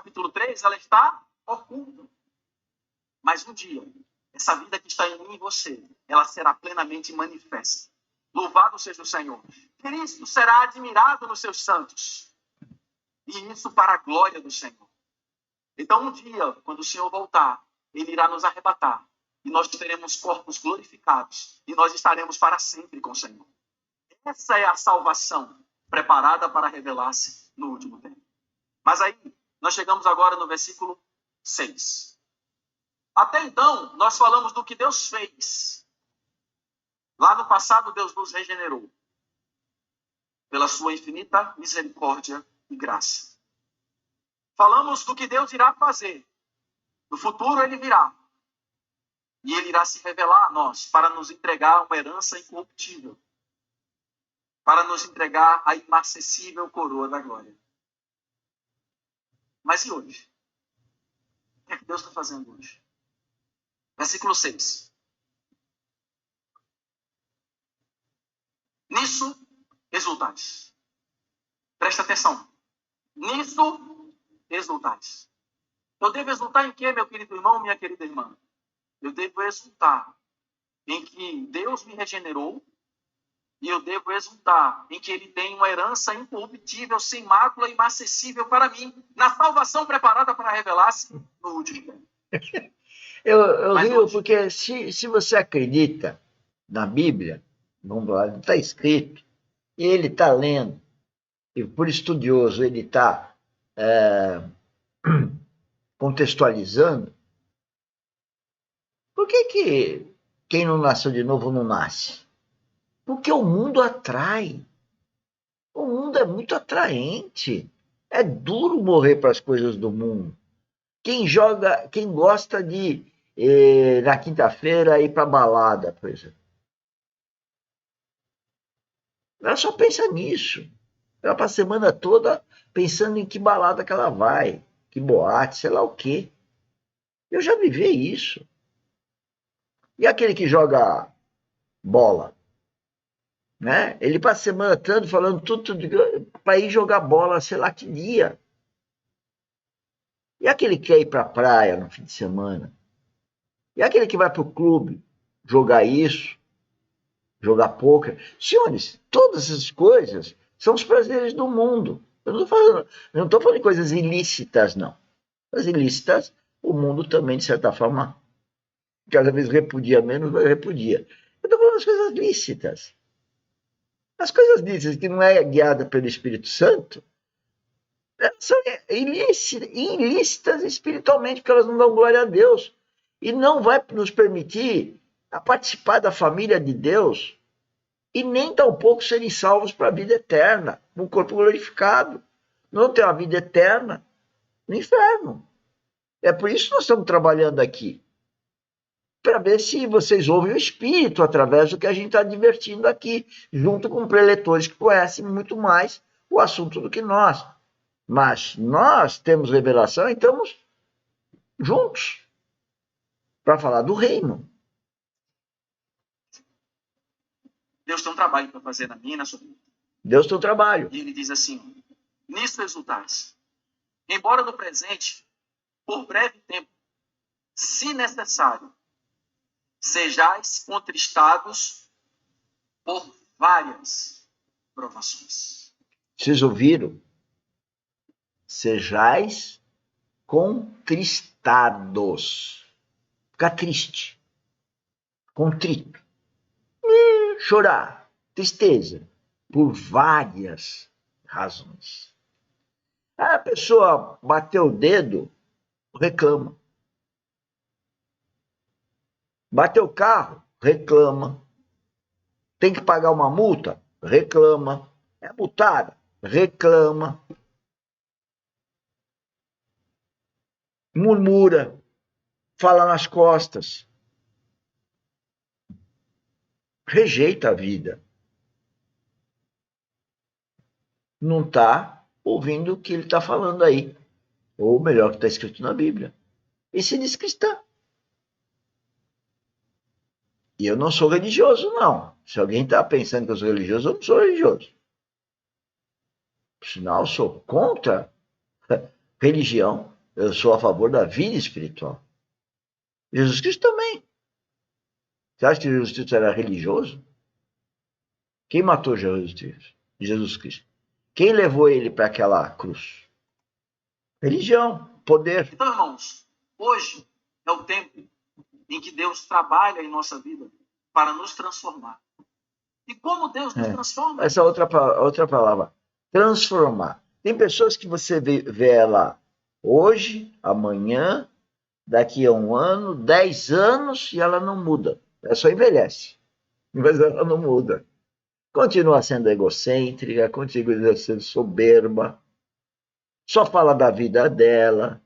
capítulo 3, ela está oculta. Mas um dia, essa vida que está em mim e você, ela será plenamente manifesta. Louvado seja o Senhor. Cristo será admirado nos seus santos. E isso para a glória do Senhor. Então, um dia, quando o Senhor voltar, Ele irá nos arrebatar. E nós teremos corpos glorificados. E nós estaremos para sempre com o Senhor. Essa é a salvação preparada para revelar-se no último tempo. Mas aí, nós chegamos agora no versículo 6. Até então, nós falamos do que Deus fez. Lá no passado, Deus nos regenerou. Pela sua infinita misericórdia e graça. Falamos do que Deus irá fazer. No futuro, Ele virá. E Ele irá se revelar a nós para nos entregar uma herança incorruptível. Para nos entregar a inacessível coroa da glória. Mas e hoje? O que é que Deus está fazendo hoje? Versículo 6. Nisso exultais. Presta atenção. Nisso exultais. Eu devo exultar em quê, meu querido irmão, minha querida irmã? Eu devo exultar em que Deus me regenerou. E eu devo exultar em que Ele tem uma herança incorruptível, sem mácula e inacessível para mim, na salvação preparada para revelar-se no último tempo. Eu rio porque se você acredita na Bíblia, vamos lá, está escrito, e ele está lendo, e por estudioso ele está contextualizando, por que quem não nasceu de novo não nasce? Porque o mundo atrai. O mundo é muito atraente. É duro morrer para as coisas do mundo. Quem gosta de, na quinta-feira, ir para balada, por exemplo. Ela só pensa nisso. Ela passa a semana toda pensando em que balada que ela vai, que boate, sei lá o quê. Eu já vivi isso. E aquele que joga bola? Né? Ele passa a semana toda falando tudo para ir jogar bola, sei lá que dia. E aquele que quer ir para a praia no fim de semana? E aquele que vai para o clube jogar isso, jogar pôquer? Senhores, todas essas coisas são os prazeres do mundo. Eu não estou falando de coisas ilícitas, não. As ilícitas, o mundo também, de certa forma, cada vez repudia menos, mas repudia. Eu estou falando das coisas lícitas. As coisas lícitas que não é guiada pelo Espírito Santo, elas são ilícitas espiritualmente, porque elas não dão glória a Deus. E não vai nos permitir a participar da família de Deus e nem tampouco serem salvos para a vida eterna, no corpo glorificado. Não ter uma vida eterna no inferno. É por isso que nós estamos trabalhando aqui. Para ver se vocês ouvem o Espírito através do que a gente está divertindo aqui, junto com preletores que conhecem muito mais o assunto do que nós. Mas nós temos revelação e estamos juntos para falar do reino. Deus tem um trabalho para fazer na minha e na sua vida. Deus tem um trabalho. E Ele diz assim, nisso exultais. Embora no presente, por breve tempo, se necessário, sejais contristados por várias provações. Vocês ouviram? Sejais contristados. Ficar triste. Contrito. Chorar. Tristeza. Por várias razões. A pessoa bateu o dedo, reclama. Bateu o carro, reclama. Tem que pagar uma multa? Reclama. É multada? Reclama. Murmura. Fala nas costas. Rejeita a vida. Não está ouvindo o que ele está falando aí. Ou melhor, que está escrito na Bíblia. E se diz cristão. E eu não sou religioso, não. Se alguém está pensando que eu sou religioso, eu não sou religioso. Por sinal, eu sou contra religião. Eu sou a favor da vida espiritual. Jesus Cristo também. Você acha que Jesus Cristo era religioso? Quem matou Jesus Cristo? Quem levou ele para aquela cruz? Religião, poder. Então, irmãos, hoje é o tempo em que Deus trabalha em nossa vida para nos transformar. E como Deus nos transforma? Essa outra palavra, transformar. Tem pessoas que você vê ela hoje, amanhã, daqui a 1 ano, 10 anos, e ela não muda. Ela só envelhece, mas ela não muda. Continua sendo egocêntrica, continua sendo soberba, só fala da vida dela,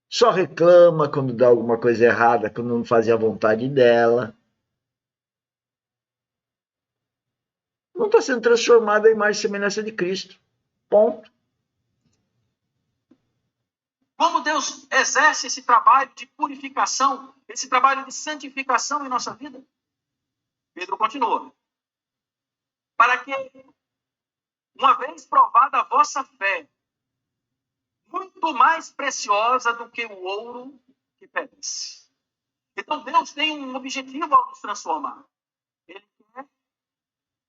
só reclama quando dá alguma coisa errada, quando não fazia a vontade dela. Não está sendo transformada em imagem e semelhança de Cristo. Ponto. Como Deus exerce esse trabalho de purificação, esse trabalho de santificação em nossa vida? Pedro continua. Para que, uma vez provada a vossa fé, muito mais preciosa do que o ouro que perece. Então Deus tem um objetivo ao nos transformar. Ele quer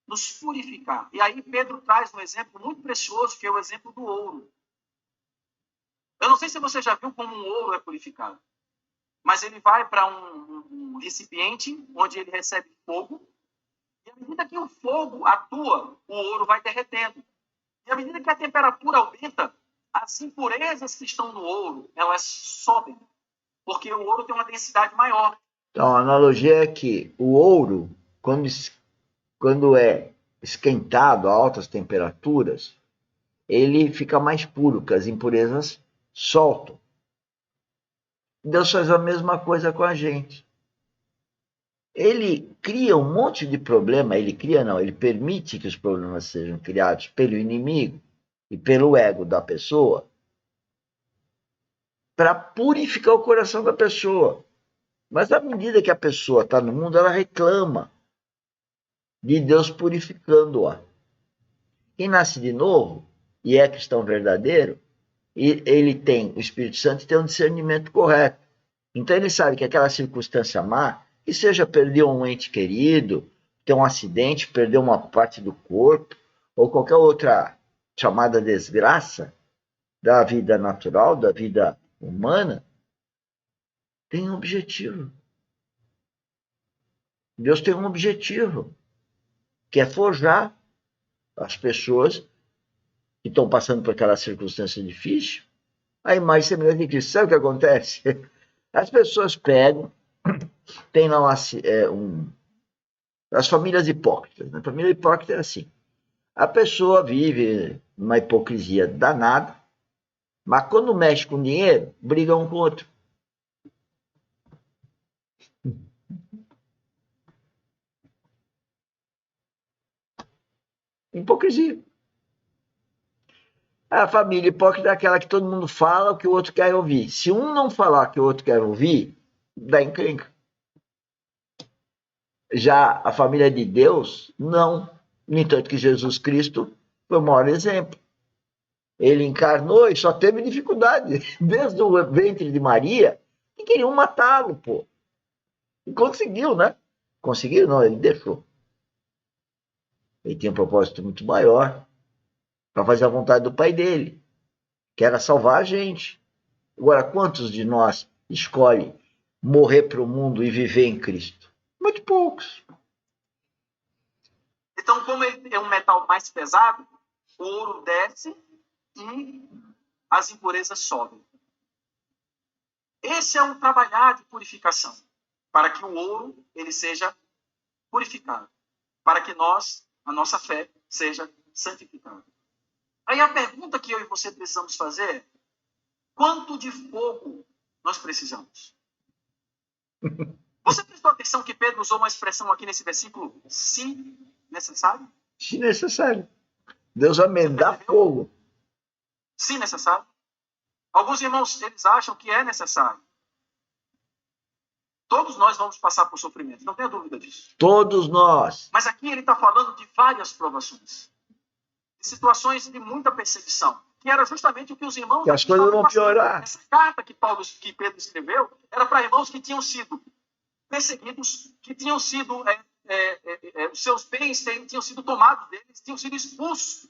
nos purificar. E aí Pedro traz um exemplo muito precioso, que é o exemplo do ouro. Eu não sei se você já viu como um ouro é purificado, mas ele vai para um recipiente onde ele recebe fogo, e à medida que o fogo atua, o ouro vai derretendo. E à medida que a temperatura aumenta, as impurezas que estão no ouro, elas sobem, porque o ouro tem uma densidade maior. Então, a analogia é que o ouro, quando é esquentado a altas temperaturas, ele fica mais puro, porque as impurezas soltam. Deus faz a mesma coisa com a gente. Ele cria um monte de problema, ele permite que os problemas sejam criados pelo inimigo e pelo ego da pessoa para purificar o coração da pessoa. Mas à medida que a pessoa está no mundo, ela reclama de Deus purificando-a. Quem nasce de novo e é cristão verdadeiro, ele tem o Espírito Santo e tem um discernimento correto. Então ele sabe que aquela circunstância má, que seja perder um ente querido, ter um acidente, perder uma parte do corpo, ou qualquer outra chamada desgraça da vida natural, da vida humana, tem um objetivo. Deus tem um objetivo, que é forjar as pessoas que estão passando por aquela circunstância difícil a imagem semelhante de Cristo. Sabe o que acontece? As pessoas pegam, tem lá as famílias hipócritas. A família hipócrita é assim. A pessoa vive uma hipocrisia danada, mas quando mexe com dinheiro, briga um com o outro. Hipocrisia. A família hipócrita é aquela que todo mundo fala o que o outro quer ouvir. Se um não falar o que o outro quer ouvir, dá encrenca. Já a família de Deus, não. No entanto que Jesus Cristo foi o maior exemplo. Ele encarnou e só teve dificuldade. Desde o ventre de Maria, que queriam matá-lo, pô. E conseguiu, né? Conseguiu? Não, ele deixou. Ele tinha um propósito muito maior para fazer a vontade do pai dele, que era salvar a gente. Agora, quantos de nós escolhem morrer para o mundo e viver em Cristo? Muito poucos. Então, como ele é um metal mais pesado, o ouro desce e as impurezas sobem. Esse é um trabalhar de purificação, para que o ouro ele seja purificado, para que a nossa fé seja santificada. Aí a pergunta que eu e você precisamos fazer é: quanto de fogo nós precisamos? Você prestou atenção que Pedro usou uma expressão aqui nesse versículo, se necessário? Se necessário. Deus vai me dar fogo. Se necessário. Alguns irmãos, eles acham que é necessário. Todos nós vamos passar por sofrimento, não tenha dúvida disso. Todos nós. Mas aqui ele está falando de várias provações. De situações de muita perseguição. que era justamente o que os irmãos... Que as coisas vão piorar. Essa carta que Pedro escreveu era para irmãos que tinham sido perseguidos, que tinham sido... os seus bens tinham sido tomados deles, tinham sido expulsos